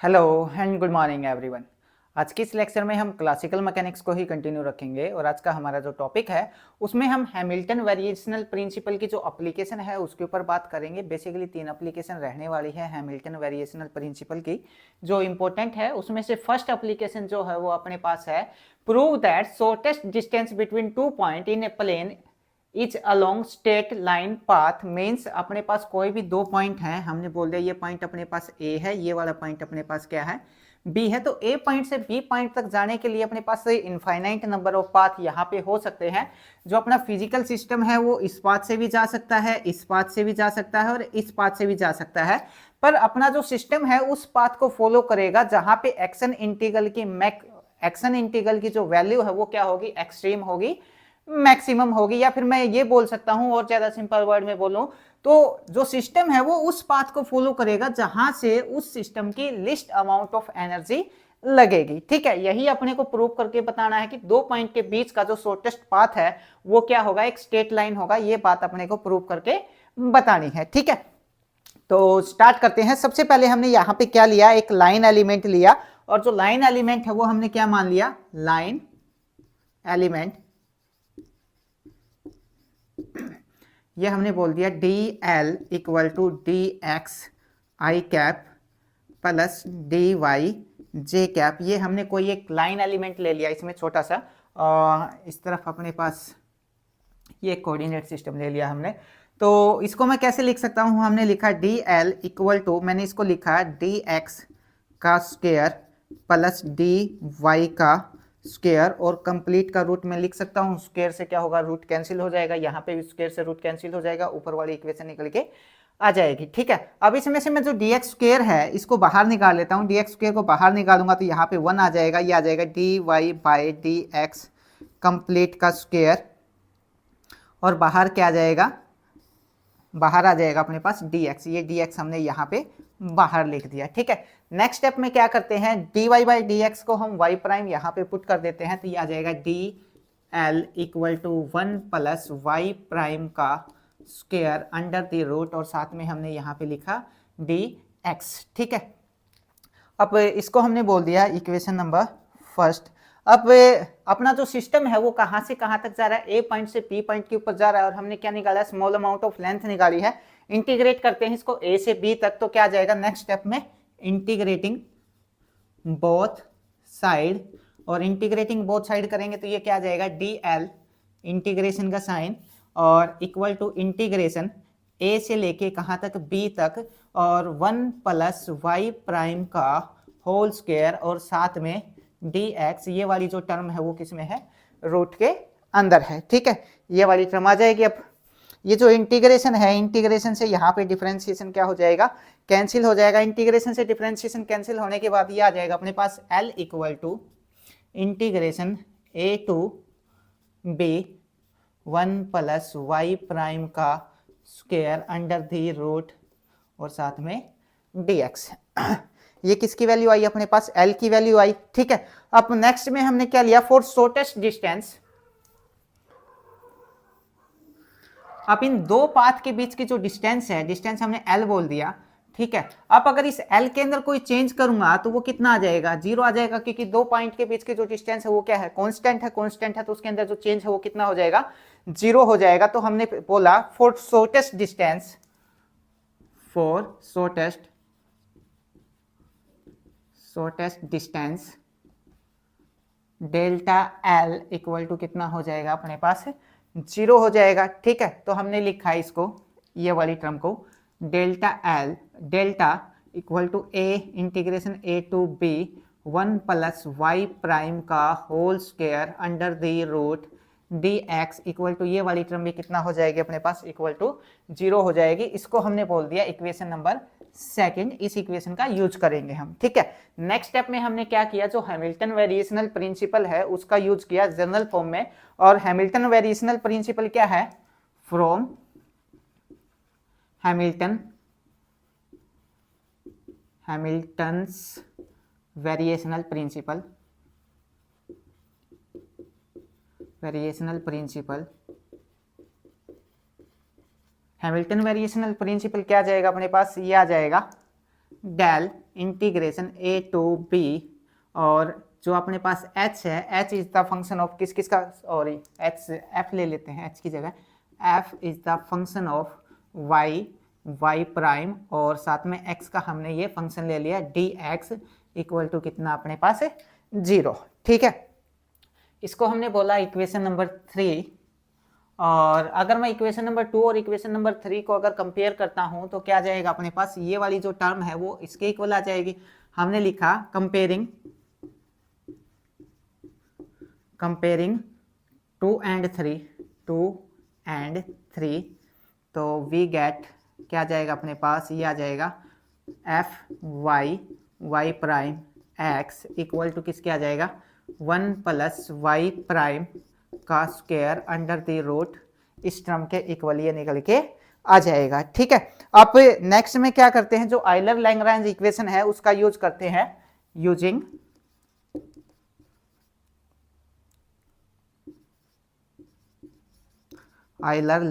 Hello and good morning everyone. आज की इस लेक्चर में हम क्लासिकल मैकेनिक्स को ही कंटिन्यू रखेंगे और आज का हमारा जो टॉपिक है उसमें हम हैमिल्टन वेरिएशनल प्रिंसिपल की जो एप्लीकेशन है उसके ऊपर बात करेंगे। बेसिकली 3 एप्लीकेशन रहने वाली है हैमिल्टन वेरिएशनल प्रिंसिपल की। जो इंपॉर्टेंट है उसमें से फर्स्ट एप्लीकेशन जो है वो अपने पास है, prove that shortest distance between 2 point in a plane is along straight line path. Means अपने पास कोई भी 2 पॉइंट है, हमने बोल दिया ये पॉइंट अपने पास ए है, ये वाला पॉइंट अपने पास क्या है, बी है। तो ए पॉइंट से बी पॉइंट तक जाने के लिए अपने पास इनफाइनाइट नंबर ऑफ पाथ यहाँ पे हो सकते हैं। जो अपना फिजिकल सिस्टम है वो इस पाथ से भी जा सकता है, इस पाथ से भी जा सकता है और इस पाथ से भी जा सकता है। पर अपना जो सिस्टम है उस पाथ को फॉलो करेगा जहां पे एक्शन इंटीग्रल की जो वैल्यू है वो क्या होगी, एक्सट्रीम होगी, मैक्सिमम होगी। या फिर मैं ये बोल सकता हूं और ज्यादा सिंपल वर्ड में बोलूं तो जो सिस्टम है वो उस पाथ को फॉलो करेगा जहां से उस सिस्टम की लिस्ट अमाउंट ऑफ एनर्जी लगेगी। ठीक है, यही अपने को प्रूव करके बताना है कि 2 पॉइंट के बीच का जो शॉर्टेस्ट पाथ है वो क्या होगा, एक स्ट्रेट लाइन होगा। ये बात अपने को प्रूव करके बतानी है। ठीक है, तो स्टार्ट करते हैं। सबसे पहले हमने यहाँ पे क्या लिया, एक लाइन एलिमेंट लिया और जो लाइन एलिमेंट है वो हमने क्या मान लिया, लाइन एलिमेंट। ये हमने बोल दिया D L equal to D X I cap plus D Y J cap. ये हमने कोई एक लाइन एलिमेंट ले लिया इसमें छोटा सा, इस तरफ अपने पास ये कोऑर्डिनेट सिस्टम ले लिया हमने। तो इसको मैं कैसे लिख सकता हूँ, हमने लिखा डी एल इक्वल टू, मैंने इसको लिखा डी एक्स का स्क्वायर प्लस डी वाई का स्क्वायर और कंप्लीट का रूट में लिख सकता हूँ। स्क्वायर से क्या होगा, रूट कैंसिल हो जाएगा, यहाँ पे भी स्क्वायर से रूट कैंसिल हो जाएगा, ऊपर वाली इक्वेशन निकल के आ जाएगी। ठीक है, अब इसमें से मैं जो डी एक्स स्क्वायर है इसको बाहर निकाल लेता हूँ। डी एक्स स्क्वायर को बाहर निकालूंगा तो यहाँ पे 1 आ जाएगा, ये आ जाएगा D Y by D X complete का स्क्वायर और बाहर क्या आ जाएगा, बाहर आ जाएगा अपने पास dx। ये dx हमने यहाँ पे बाहर लिख दिया। ठीक है, नेक्स्ट स्टेप में क्या करते हैं, dy बाई dx को हम y प्राइम यहाँ पे पुट कर देते हैं तो ये आ जाएगा dl equal to 1 plus Y prime का स्क्वायर अंडर द रूट और साथ में हमने यहाँ पे लिखा dx। ठीक है, अब इसको हमने बोल दिया इक्वेशन नंबर फर्स्ट। अब अपना जो सिस्टम है वो कहां से कहां तक जा रहा है, ए पॉइंट से बी पॉइंट के ऊपर जा रहा है और हमने क्या निकाला, स्मॉल अमाउंट ऑफ लेंथ निकाली है। इंटीग्रेट करते हैं इसको ए से बी तक तो क्या आ जाएगा, नेक्स्ट स्टेप में इंटीग्रेटिंग बोथ साइड, और इंटीग्रेटिंग बोथ साइड करेंगे तो ये क्या आ जाएगा, डी एल इंटीग्रेशन का साइन और इक्वल टू इंटीग्रेशन ए से लेके कहां तक, बी तक, और 1 प्लस वाई प्राइम का होल स्क्वायर और साथ में dx। ये वाली जो टर्म है वो किसमें है, रूट के अंदर है। ठीक है, ये वाली टर्म आ जाएगी। अब ये जो इंटीग्रेशन है, इंटीग्रेशन से यहाँ पे डिफरेंशिएशन क्या हो जाएगा, कैंसिल हो जाएगा। इंटीग्रेशन से डिफरेंशिएशन कैंसिल होने के बाद ये आ जाएगा अपने पास l equal to integration a to b 1 plus Y prime का स्क्वायर अंडर द रूट और साथ में dx। ये किसकी वैल्यू आई अपने पास, L की वैल्यू आई। ठीक है, अब नेक्स्ट में हमने क्या लिया, फॉर शॉर्टेस्ट डिस्टेंस। अब इन 2 पाथ के बीच की जो डिस्टेंस है, डिस्टेंस हमने L बोल दिया। ठीक है, अब अगर इस L के अंदर कोई चेंज करूंगा तो वो कितना आ जाएगा, 0 आ जाएगा, क्योंकि 2 पॉइंट के बीच की जो डिस्टेंस है वो क्या है, कांस्टेंट है। कांस्टेंट है तो उसके अंदर जो चेंज है वो कितना हो जाएगा, 0 हो जाएगा। तो हमने बोला for shortest distance, for shortest distance delta L equal to कितना हो जाएगा अपने पास, 0 हो जाएगा। ठीक है, तो हमने लिखा है इसको, ये वाली टर्म को, delta L, delta equal to A integration A to B 1 plus Y prime का whole square under the root dx equal to, ये वाली टर्म भी कितना हो जाएगी अपने पास, इक्वल टू 0 हो जाएगी। इसको हमने बोल दिया इक्वेशन नंबर सेकंड। इस इक्वेशन का यूज करेंगे हम। ठीक है, नेक्स्ट स्टेप में हमने क्या किया, जो हैमिल्टन वेरिएशनल प्रिंसिपल है उसका यूज किया जनरल फॉर्म में। और हैमिल्टन वेरिएशनल प्रिंसिपल क्या है, from Hamilton's variational principle Hamilton variational principle क्या आ जाएगा अपने पास, ये आ जाएगा del integration a to b, और जो अपने पास h है, h is the function of किस का, सॉरी h f ले लेते हैं, h की जगह f is the function of y prime, और साथ में x का हमने ये फंक्शन ले लिया dx इक्वल टू कितना अपने पास है 0। ठीक है, इसको हमने बोला इक्वेशन नंबर 3। और अगर मैं इक्वेशन नंबर 2 और इक्वेशन नंबर 3 को अगर कंपेयर करता हूं तो क्या जाएगा अपने पास, ये वाली जो टर्म है वो इसके इक्वल आ जाएगी। हमने लिखा कंपेयरिंग 2 and 3, तो वी गेट क्या जाएगा अपने पास, ये आ जाएगा y prime x equal to किसके आ जाएगा 1 प्लस y प्राइम का स्क्वायर अंडर द रूट, इस टर्म के इक्वल ये निकल के आ जाएगा। ठीक है, अब नेक्स्ट में क्या करते हैं, जो आइलर लैंग्रेंज इक्वेशन है उसका यूज करते हैं, यूजिंग आइलर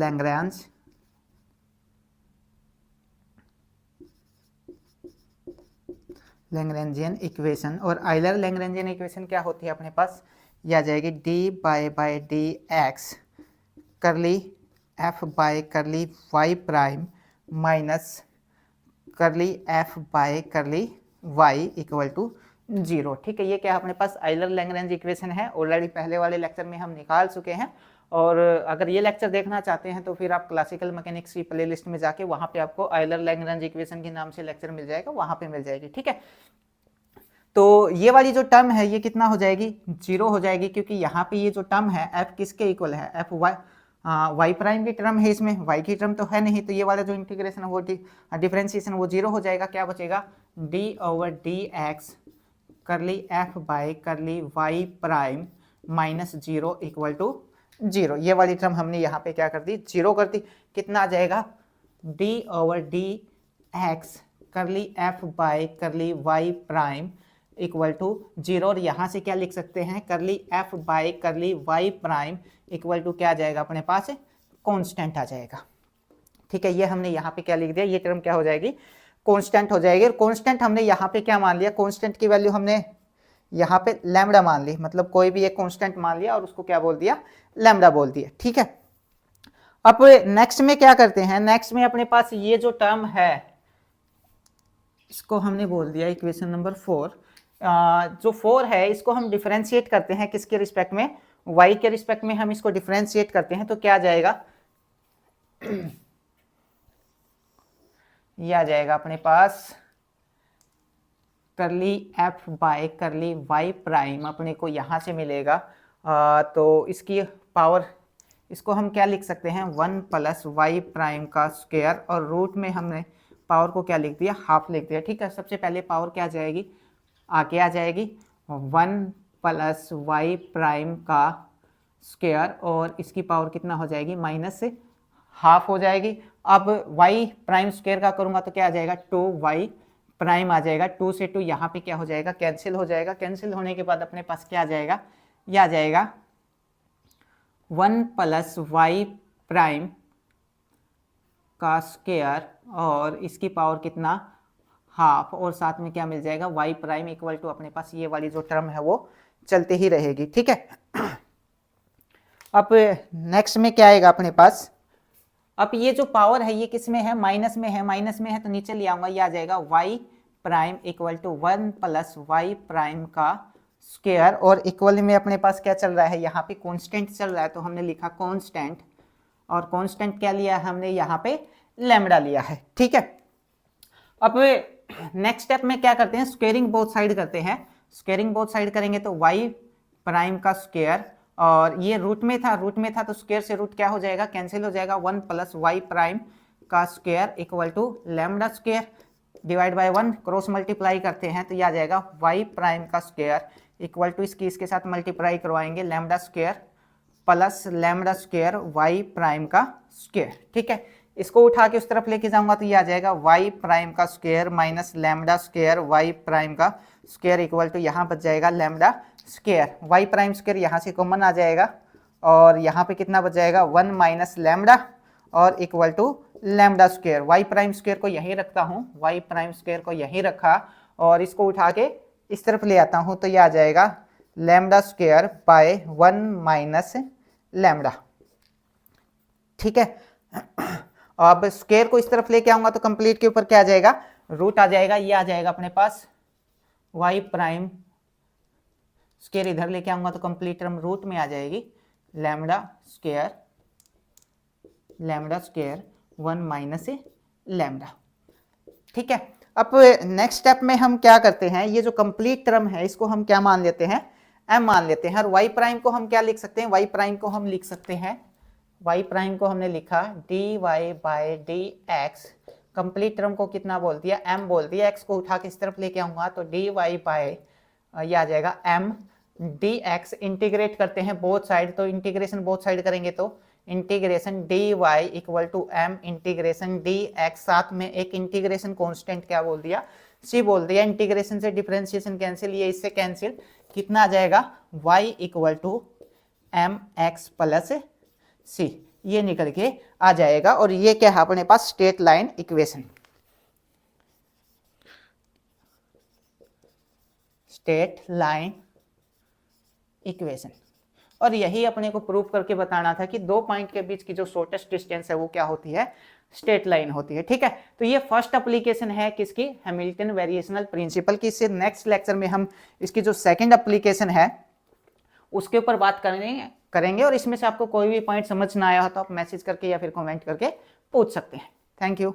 लैंग्रेंजियन इक्वेशन। और आइलर लैंग्रेंजियन इक्वेशन क्या होती है अपने पास, यह आ जाएगी dy by D X curly f by curly y prime minus curly f by curly y equal to 0। ठीक है, ये क्या अपने पास आइलर लैंग्रेंज इक्वेशन है, ऑलरेडी पहले वाले लेक्चर में हम निकाल चुके हैं। और अगर ये लेक्चर देखना चाहते हैं तो फिर आप क्लासिकल मैकेनिक्स की प्लेलिस्ट में जाके वहाँ पे आपको आइलर लैंग्रेंज इक्वेशन के नाम से लेक्चर मिल जाएगा, वहाँ पे मिल जाएगी। ठीक है, तो ये वाली जो टर्म है ये कितना हो जाएगी 0 हो जाएगी, क्योंकि यहाँ पे ये जो टर्म है f किसके इक्वल है, f y प्राइम की टर्म है, इसमें y की टर्म तो है नहीं, तो ये वाला जो इंटीग्रेशन है वो डिफरेंशिएशन वो 0 हो जाएगा। क्या बचेगा d over D X curly f by curly y prime minus 0 equal to 0। ये वाली टर्म हमने यहाँ पे क्या कर दी 0 कर दी। कितना आ जाएगा d over D X curly f by curly y prime equal to 0, और यहाँ से क्या लिख सकते हैं, curly f by curly y prime equal to क्या आ जाएगा अपने पास कांस्टेंट आ जाएगा। ठीक है, ये हमने यहाँ पे क्या लिख दिया, ये टर्म क्या हो जाएगी कांस्टेंट हो जाएगी। और कांस्टेंट हमने यहाँ पे क्या मान लिया, कांस्टेंट की वैल्यू हमने यहाँ पे लैम्डा मान ली, मतलब कोई भी एक कांस्टेंट मान लिया और उसको क्या बोल दिया लैम्डा बोल दिया। ठीक है, अब नेक्स्ट में क्या करते हैं, नेक्स्ट में अपने पास ये जो टर्म है इसको हमने बोल दिया इक्वेशन नंबर 4। जो 4 है इसको हम डिफरेंशिएट करते हैं किसके रिस्पेक्ट में, y के रिस्पेक्ट में हम इसको डिफरेंशिएट करते हैं, तो क्या आ जाएगा ये आ जाएगा अपने पास करली f by curly y prime अपने को यहाँ से मिलेगा। तो इसकी पावर, इसको हम क्या लिख सकते हैं 1 प्लस y प्राइम का स्क्वायर, और रूट में हमने पावर को क्या लिख दिया हाफ लिख दिया। ठीक है, सबसे पहले पावर क्या आ जाएगी, आगे आ जाएगी 1 प्लस y प्राइम का स्क्वायर, और इसकी पावर कितना हो जाएगी माइनस से हाफ हो जाएगी। अब y प्राइम स्क्वायर का करूंगा तो क्या आ जाएगा 2y प्राइम आ जाएगा, 2 से 2 यहाँ पे क्या हो जाएगा कैंसिल हो जाएगा। कैंसिल होने के बाद अपने पास क्या आ जाएगा, यह आ जाएगा 1 प्लस y प्राइम का स्क्वायर, और इसकी पावर कितना हाफ, और साथ में क्या मिल जाएगा y प्राइम इक्वल टू अपने पास ये वाली जो टर्म है वो चलते ही रहेगी। ठीक है, अब नेक्स्ट में क्या आएगा अपने पास, अब ये जो पावर है ये किस में है, माइनस में है, माइनस में है तो नीचे ले आऊंगा, ये आ जाएगा y prime equal to 1 plus y prime का स्क्वायर, और इक्वल में अपने पास क्या चल रहा है, यहाँ पे कांस्टेंट चल रहा है तो हमने लिखा कांस्टेंट, और कांस्टेंट क्या लिया है हमने यहाँ पे लैम्डा लिया है। ठीक है, अब नेक्स्ट स्टेप में क्या करते हैं, स्क्वेयरिंग बोथ साइड करते हैं। स्क्वेयरिंग बोथ साइड करेंगे तो y प्राइम का स्क्वायर, और ये रूट में था तो स्क्वायर से रूट क्या हो जाएगा कैंसिल हो जाएगा, 1 प्लस y प्राइम का square equal to lambda square divide by 1 cross multiply करते हैं तो यह आ जाएगा y प्राइम का स्क्वायर इक्वल टू इसके साथ मल्टीप्लाई करवाएंगे lambda square plus lambda square y prime का स्क्वायर। ठीक है, इसको उठा के उस तरफ लेके जाऊंगा तो ये आ जाएगा y प्राइम का square minus lambda square y prime का स्क्वायर इक्वल टू यहाँ बच जाएगा lambda square, y prime square यहाँ से कॉमन आ जाएगा, और यहाँ पे कितना बच जाएगा 1 माइनस लैम्डा और equal to lambda square. y prime square को यहीं रखता हूँ, y प्राइम स्क्वायर को यहीं रखा, और इसको उठा के इस तरफ ले आता हूं तो ये आ जाएगा lambda square by 1 minus lambda. ठीक है, अब स्क्वायर को इस तरफ लेके आऊंगा तो कंप्लीट के ऊपर क्या आ जाएगा, रूट आ जाएगा। ये आ जाएगा अपने पास y प्राइम, स्क्वायर इधर लेके आऊंगा तो कंप्लीट टर्म रूट में आ जाएगी लैम्डा स्क्वायर 1 माइनस लैम्डा। ठीक है, अब नेक्स्ट स्टेप में हम क्या करते हैं, ये जो कंप्लीट टर्म है इसको हम क्या मान लेते हैं, m मान लेते हैं। और y प्राइम को हम क्या लिख सकते हैं, y प्राइम को हम लिख सकते हैं, y प्राइम को हमने लिखा dy by dx, complete term को कितना बोल दिया, m बोल दिया। x को उठा के इस तरफ लेके आऊंगा तो dy बाय ये आ जाएगा m dx। इंटीग्रेट करते हैं बोथ साइड, तो इंटीग्रेशन बोथ साइड करेंगे तो integration dy equal to m integration dx, साथ में एक इंटीग्रेशन कांस्टेंट क्या बोल दिया, c बोल दिया। इंटीग्रेशन से डिफरेंशिएशन कैंसिल, ये इससे कैंसिल, कितना आ जाएगा y equal to mx plus c, ये निकल के आ जाएगा। और ये क्या है अपने पास, straight line equation, straight line equation. और यही अपने को प्रूव करके बताना था कि दो पॉइंट के बीच की जो शॉर्टेस्ट डिस्टेंस है वो क्या होती है, स्ट्रेट लाइन होती है। ठीक है, तो ये फर्स्ट एप्लीकेशन है किसकी, हैमिल्टन वेरिएशनल प्रिंसिपल की। इससे नेक्स्ट लेक्चर में हम इसकी जो सेकंड एप्लीकेशन है उसके ऊपर बात करेंगे। और इसमें से आपको कोई भी पॉइंट समझ ना आया हो तो आप मैसेज करके या फिर कमेंट करके पूछ सकते हैं। Thank you.